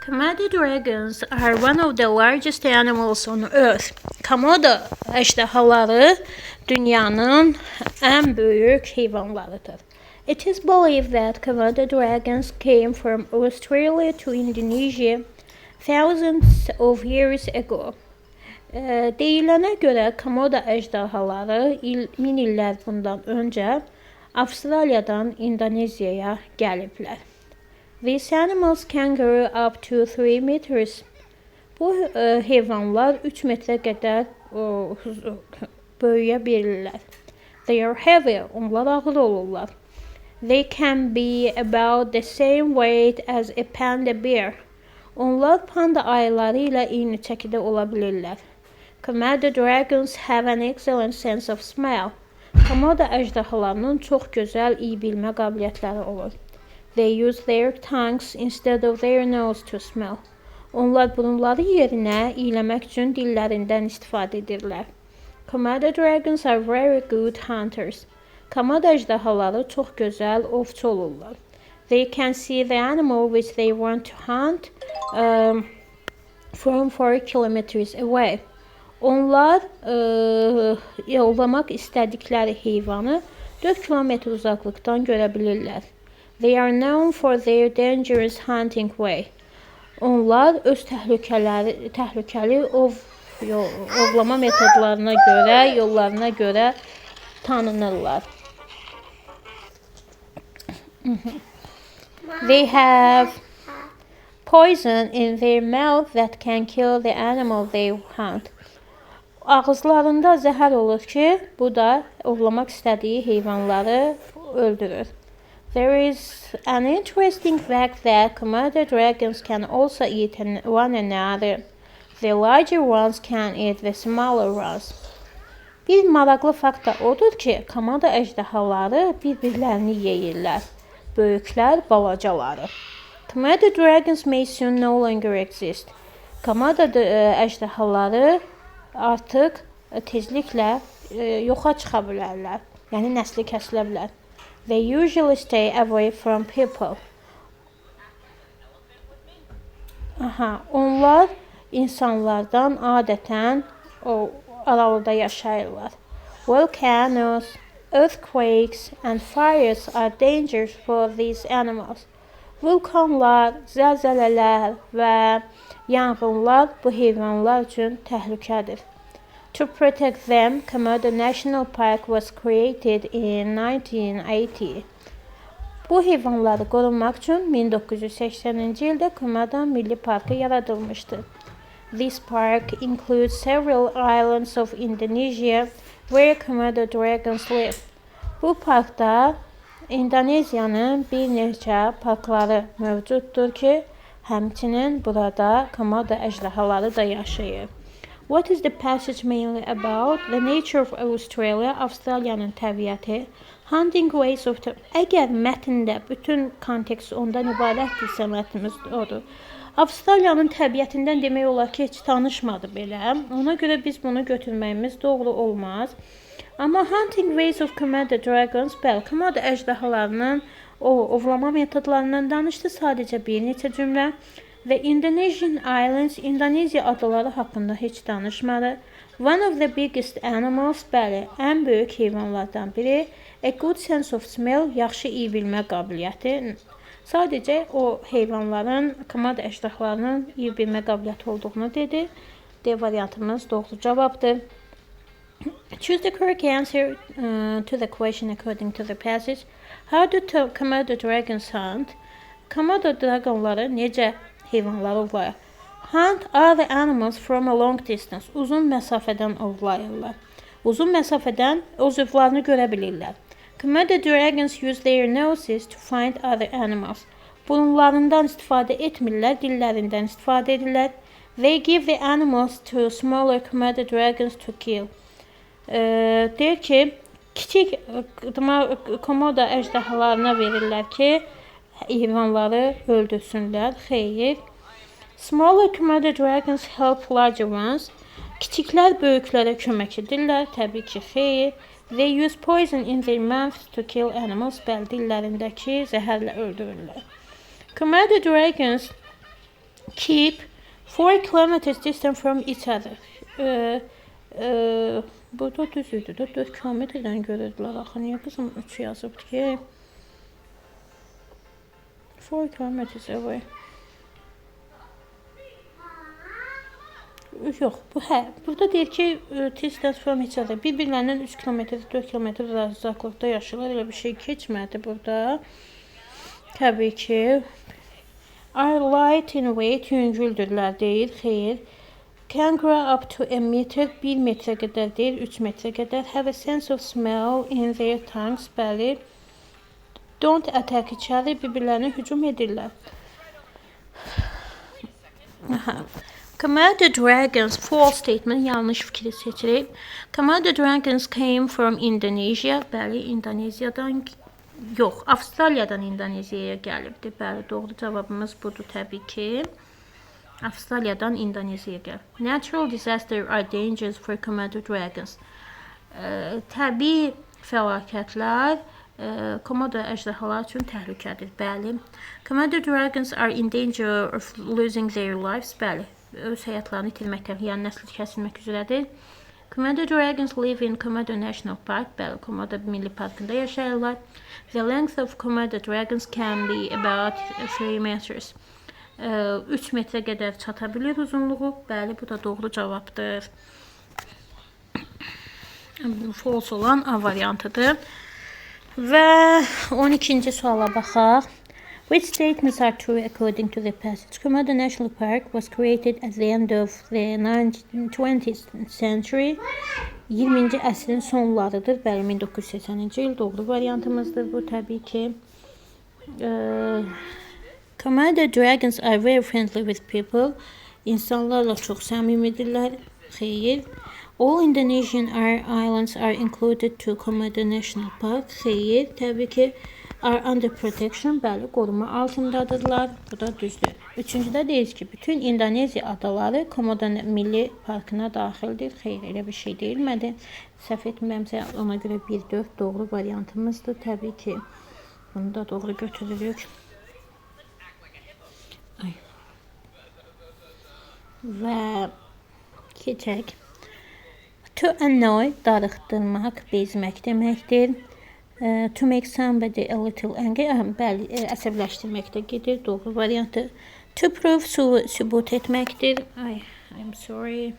Komodo dragons are one of the largest animals on Earth. Komodo əjdahaları dünyanın en büyük heyvanlarıdır. It is believed that Komodo dragons came from Australia to Indonesia thousands of years ago. Deyilənə görə Komodo əjdahaları min illər bundan öncə Avstraliyadan İndoneziyaya gəliblər. These animals can grow up to 3 meters. Bu heyvanlar 3 metrə qədər böyüyə bilirlər. They are heavy. Onlar ağır olurlar. They can be about the same weight as a panda bear. Onlar panda ayıları ilə eyni çəkidə ola bilirlər. Komodo dragons have an excellent sense of smell. Komodo əjdahalarının çox gözəl iyi bilmə qabiliyyətləri olur. They use their tongues instead of their nose to smell. Onlar burunları yerinə iyləmək üçün dillərindən istifadə edirlər. Komodo dragons are very good hunters. Komodo əjdahaları çox gözəl ovçu olurlar. They can see the animal which they want to hunt from 4 kilometers away. Onlar yollamaq istədikləri heyvanı 4 kilometr uzaqlıqdan görə bilirlər. They are known for their dangerous hunting way. Onlar öz təhlükəli ovlama metodlarına görə, yollarına görə tanınırlar. They have poison in their mouth that can kill the animal they hunt. Ağızlarında zəhər olur ki, bu da ovlamaq istədiyi heyvanları öldürür. There is an interesting fact that Komodo dragons can also eat one another. The larger ones can eat the smaller ones. Bir maraqlı fakt da odur ki, Komodo əjdahaları bir-birlərini yeyirlər. Böyüklər balacaları. Komodo dragons may soon no longer exist. Komodo əjdahaları artıq tezliklə yoxa çıxa bilərlər. Yəni nəsli kəsilə bilər. They usually stay away from people. Onlar insanlardan adətən aralıda yaşayırlar. Volcanoes, earthquakes and fires are dangerous for these animals. Vulkanlar, zəlzələlər və yanğınlar bu heyvanlar üçün təhlükədir. To protect them, Komodo National Park was created in 1980. Bu heyvanları qorumaq üçün 1980-ci ildə Komodo Milli Parkı yaradılmışdı. This park includes several islands of Indonesia where Komodo dragons live. Bu parkda İndoneziyanın bir neçə parkları mövcuddur ki, həmçinin burada Komodo əjdahaları da yaşayır. What is the passage mainly about? The nature of Australia, Avstraliyanın təbiəti, hunting ways of... Əgər mətndə bütün kontekst ondan ibarətdirsə, mətnimiz odur. Avstraliyanın təbiətindən demək olar ki, heç tanışmadı belə. Ona görə biz bunu götürməyimiz doğru olmaz. Amma hunting ways of Komodo dragons, bəli, Komodo əjdahalarının ovlama metodlarından danışdı, sadəcə bir neçə cümlə. The Indonesian Islands, İndoneziya adaları haqqında heç danışmadı. One of the biggest animals, bəli, ən böyük heyvanlardan biri. A good sense of smell, yaxşı iyi bilmə qabiliyyəti. Sadəcə o heyvanların, Komodo əjdahalarının iyi bilmə qabiliyyəti olduğunu dedi. D variantımız doğru cavabdır. Choose the correct answer to the question according to the passage. How do Komodo dragons hunt? Komodo dragonları necə heyvanları ovlayır? Hunt other animals from a long distance. Uzun məsafədən ovlayırlar. Uzun məsafədən o zövqlərini görə bilirlər. Komodo dragons use their noses to find other animals. Burunlarından istifadə etmirlər, dillərindən istifadə edirlər. They give the animals to smaller Komodo dragons to kill. Deyir ki, kiçik Komodo əjdahalarına verirlər ki, heyvanları öldürsünlər. Xeyr. Smaller Komodo dragons help larger ones. Kiçiklər böyüklərə kömək edirlər. Təbii ki, xeyr. They use poison in their mouths to kill animals. Bəli, dillərindəki zəhərlə öldürürlər. Komodo dragons keep 4 kilometers distant from each other. Burada düz idi də 4 kilometrdən görürdülər axı. Niyə qızım 3 yazıbdı ki? 4 kilometers away. Yox, burada deyir ki, distance from each other. Bir-birlərindən 3 kilometr, 4 kilometr uzaqlıqda yaşayırlar. Elə bir şey keçmədi burada. Təbii ki, are light in weight, yüngüldürlər deyir, xeyr. Can grow up to a meter, 1 metrə qədər deyir, 3 metrə qədər. Have a sense of smell in their tongues, bəli. Don't attack each other, bir-birlərinə hücum edirlər. Komodo dragons, false statement, yanlış fikri seçilib. Komodo dragons came from Indonesia, bəli, Indoneziyadan, yox, Avstraliyadan İndoneziyaya gəlibdir. Bəli, doğru cavabımız budur təbii ki. Avstraliyadan İndoneziyaya gəlib. Natural disaster are dangerous for Komodo dragons. Təbii fəlakətlər Komodo əjdahalar üçün təhlükədir. Bəli. Komodo dragons are in danger of losing their lives. Bəli. Öz həyatlarını itirməkdən, yəni nəsli kəsilmək üzrədir. Komodo dragons live in Komodo National Park. Bəli, Komodo Milli Parkında yaşayırlar. The length of Komodo dragons can be about 3 meters. 3 metrə qədər çata bilir uzunluğu. Bəli, bu da doğru cavabdır. False olan A variantıdır. Və 12-ci suala baxaq. Which statements are true according to the passage? Komodo National Park was created at the end of the 20th century. 20-ci əsrin sonlarıdır. Bəli, 1980-ci il doğru variantımızdır bu təbii ki. Komodo dragons are very friendly with people. İnsanlarla çox səmimidirlər. Xeyr. All Indonesian islands are included to Komodo National Park. Xeyr. Təbii ki, are under protection. Bəli, qoruma altındadırlar. Bu da düzdür. Üçüncüdə deyir ki, bütün İndoneziya adaları Komodo Milli Parkına daxildir. Xeyr, elə bir şey deyilmədi. Səhv etmirəmsə, ona görə 1-4 doğru variantımızdır. Təbii ki, bunu da doğru götürürük. Və keçək. To annoy, darıxdırmaq, bezmək deməkdir. To make somebody a little angry, bəli, əsəbləşdirməkdə gedir, doğru variantı. To prove, sübut etməkdir. I'm sorry.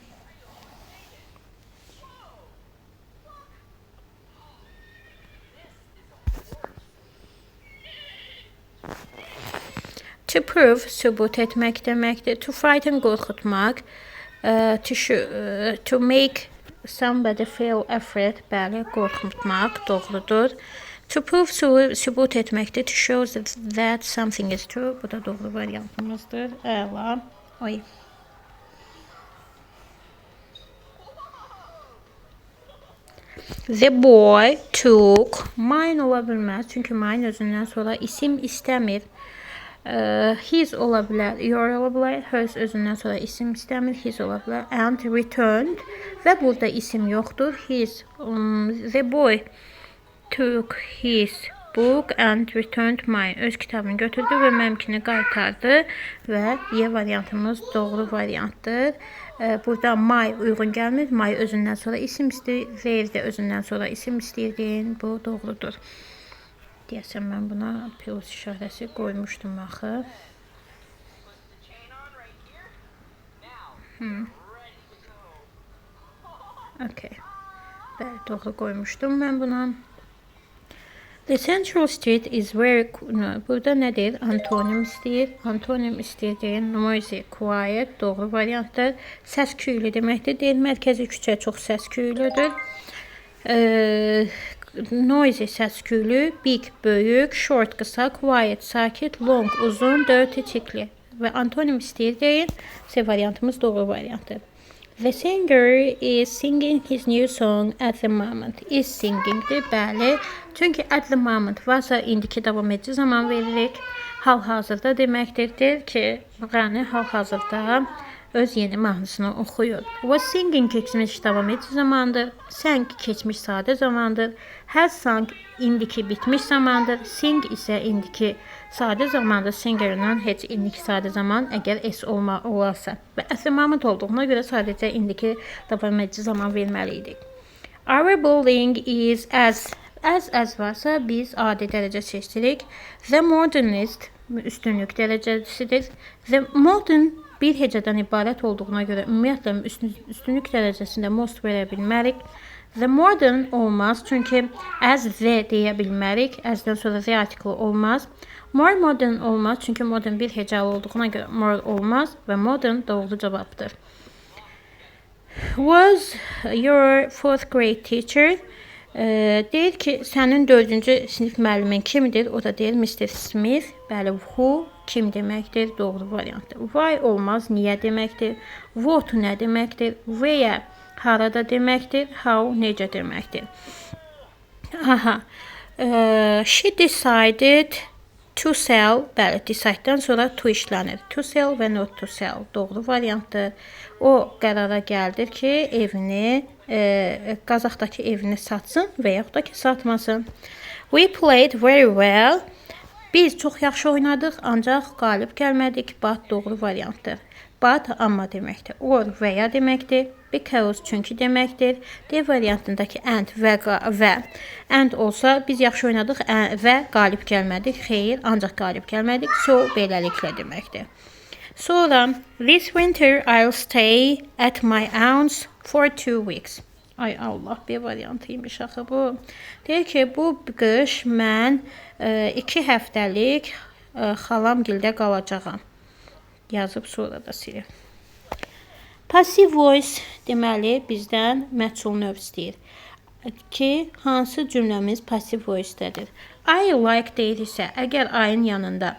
To prove, sübut etmək deməkdir. To frighten, qorxutmaq. To make somebody feel afraid, bəli, qorxutmaq, doğrudur. To prove, sübut etməkdir. To show that something is true, bu da doğru variantımızdır. Əla. Oy. The boy took, mine ola bilməz, çünki mine özündən sonra isim istəmir. His ola bilər, your ola bilər, hers özündən sonra isim istəmir, his ola bilər, and returned və burada isim yoxdur. His, the boy took his book and returned mine. Öz kitabını götürdü və mənimkini qaytardı və Y variantımız doğru variantdır. Burada my uyğun gəlmir, my özündən sonra isim istəyir, there də özündən sonra isim istəyirdin, bu doğrudur. Deyəsən, mən buna plus işarəsi qoymuşdum axı. Okay. Bəli, doğru qoymuşdum mən buna. The Central Street is very... Burada nədir? Antonim istəyir. Antonim istəyir deyil. Noisy, quiet, doğru variantdır. Səs küylü deməkdir. Deyil, mərkəzi küçə çox səs küylüdür. Noisy, səs küylü. Big, böyük. Short, qısa. Quiet, sakit. Long, uzun. Dirty, çirkli. Və antonim istəyir deyil. C variantımız doğru variantdır. The singer is singing his new song at the moment. Is singingdir, bəli. Çünki at the moment varsa indiki davam edici zaman veririk. Hal-hazırda deməkdir. Deyir ki, yəni hal-hazırda öz yeni mahnısını oxuyur. Was singing keçmiş davam edici zamandır. Sang keçmiş sadə zamandır. Has sung indiki bitmiş zamandır. Sing isə indiki sadə zamandır. Singer'dan heç indiki sadə zaman əgər s olarsa. Və əsl moment olduğuna görə sadəcə indiki davam edici zaman verməliydik. Our building is as varsa biz adi dərəcə seçirik. The modernist üstünlük dərəcəsidir. The modern bir hecədən ibarət olduğuna görə ümumiyyətlə üstünlük dərəcəsində most verə bilmərik. The modern olmaz çünki as the deyə bilmərik. As-dən sonra the article olmaz. More modern olmaz çünki modern bir hecəli olduğuna görə more olmaz və modern doğru cavabdır. Was your fourth grade teacher? Deyir ki, sənin 4-cü sinif müəllimin kimdir? O da deyir Mr. Smith. Bəli, who kim deməkdir? Doğru variantdır. Why olmaz, niyə deməkdir? What nə deməkdir? Where harada deməkdir? How necə deməkdir? Aha. She decided to sell. Bəli, decide-dən sonra to işlənir. To sell və not to sell. Doğru variantdır. O qərara gəldir ki, evini, Qazaxdakı evini satsın və yaxud da ki, satmasın. We played very well. Biz çox yaxşı oynadıq, ancaq qalib gəlmədik. But doğru variantdır. But amma deməkdir. Or və ya deməkdir. Because çünki deməkdir. D variantındakı and və and olsa biz yaxşı oynadıq və qalib gəlmədik. Xeyr, ancaq qalib gəlmədik. So beləliklə deməkdir. Sonra this winter I'll stay at my aunt's for 2 weeks. Ay Allah, bir variantıymış axı bu. Deyir ki, bu qış mən 2 həftəlik xalamgildə qalacağam. Yazıb sonra da silib. Passive voice deməli bizdən məchul növ istəyir ki, hansı cümləmiz passive voice-dədir. I like deyir isə, əgər ayın yanında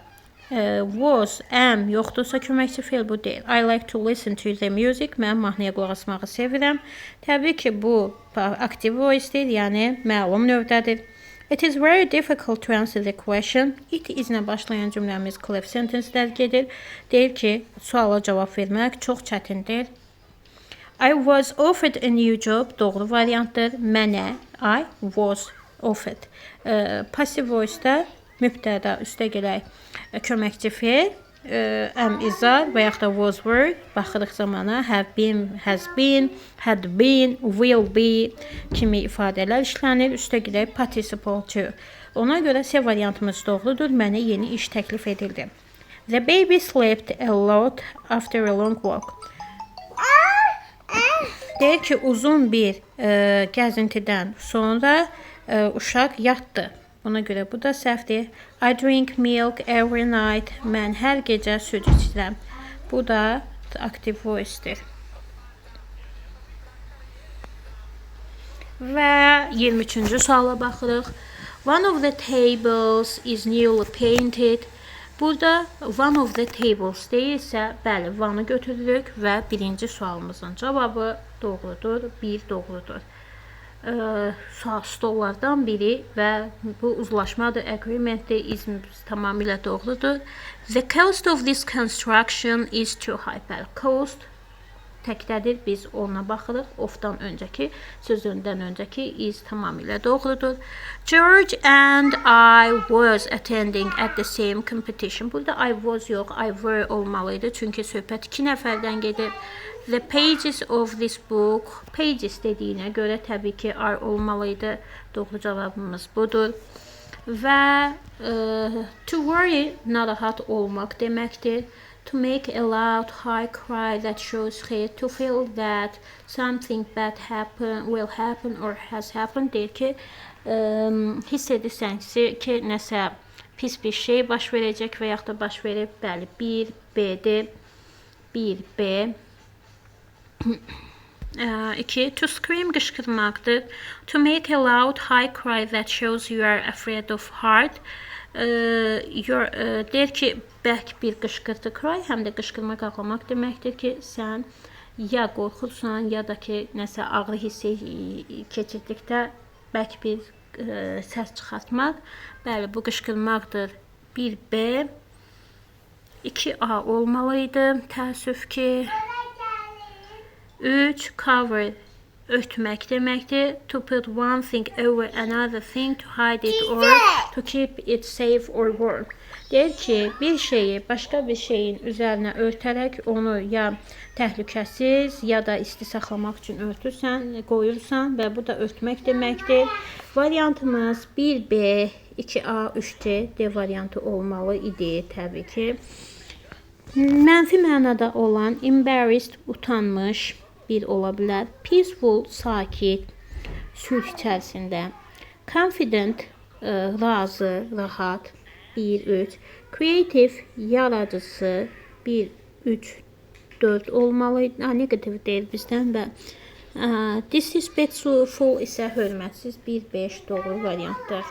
was, am yoxdursa köməkçi fe'l bu deyil. I like to listen to the music. Mən mahnıya qulaq asmağı sevirəm. Təbii ki, bu active voice-dir, yəni məlum növdədir. It is very difficult to answer the question. It is-nə başlayan cümləmiz clef sentence-lər gedir. Deyir ki, suala cavab vermək çox çətindir. I was offered a new job. Doğru variantdır. Mənə I was offered. Passive voice-da mübtəda üstə gələk köməkçi fe'l, am izar və yaxud da was were baxırıq zamana have been, has been, had been, will be kimi ifadələr işlənir. Üstə gələk participle to. Ona görə C variantımız doğrudur. Mənə yeni iş təklif edildi. The baby slept a lot after a long walk. Deyir ki, uzun bir gəzintidən sonra uşaq yatdı. Ona görə bu da səhvdir. I drink milk every night. Mən hər gecə süd içirəm. Bu da active voice-dir. Və 23-cü suala baxırıq. One of the tables is newly painted. Burada one of the tables deyilsə, bəli, one-ı götürürük və birinci sualımızın cavabı doğrudur. 1 doğrudur. Stollardan biri və bu uzlaşmadır, agreementdir, izm tamamilə doğrudur. The cost of this construction is too high. Bəli, cost təkdədir, biz ona baxırıq. Of-dan öncəki, sözündən öncəki is tamamilə doğrudur. George and I was attending at the same competition. Burada I was yox, I were olmalıydı, çünki söhbət 2 nəfərdən gedir. The pages of this book, pages dediyinə görə təbii ki are olmalıydı. Doğru cavabımız budur. Və to worry, narahat olmaq deməkdir. To make a loud high cry that shows hate. To feel that something bad will happen or has happened. Deyir ki, hiss edirsən ki, nəsə pis bir şey baş verəcək və yaxud da baş verib. Bəli, 1 B-dir. 1 B. 2. To scream qışqırmaqdır. To make a loud high cry that shows you are afraid of hard. Deyir ki, bərk bir qışqırtı cry, həm də qışqırmaq, ağlamaq deməkdir ki, sən ya qorxursan, ya da ki, nəsə ağrı hissi keçirdikdə bərk bir səs çıxartmaq. Bəli, bu qışqırmaqdır. 1B. 2A olmalıydı. Təəssüf ki, 3. Cover örtmək deməkdir. To put one thing over another thing to hide it or to keep it safe or warm. Deyir ki, bir şeyi başqa bir şeyin üzərinə örtərək onu ya təhlükəsiz ya da isti saxlamaq üçün qoyursan və bu da örtmək deməkdir. Variantımız 1B, 2A, 3C D variantı olmalı idi təbii ki. Mənfi mənada olan embarrassed, utanmış bir ola bilər. Peaceful, sakit, sülh içərisində. Confident, razı, rahat. 1, 3. Creative, yaradıcısı. 1, 3, 4 olmalı. Negativ deyil bizdən və disrespectful isə hörmətsiz. 1, 5 doğru variantdır.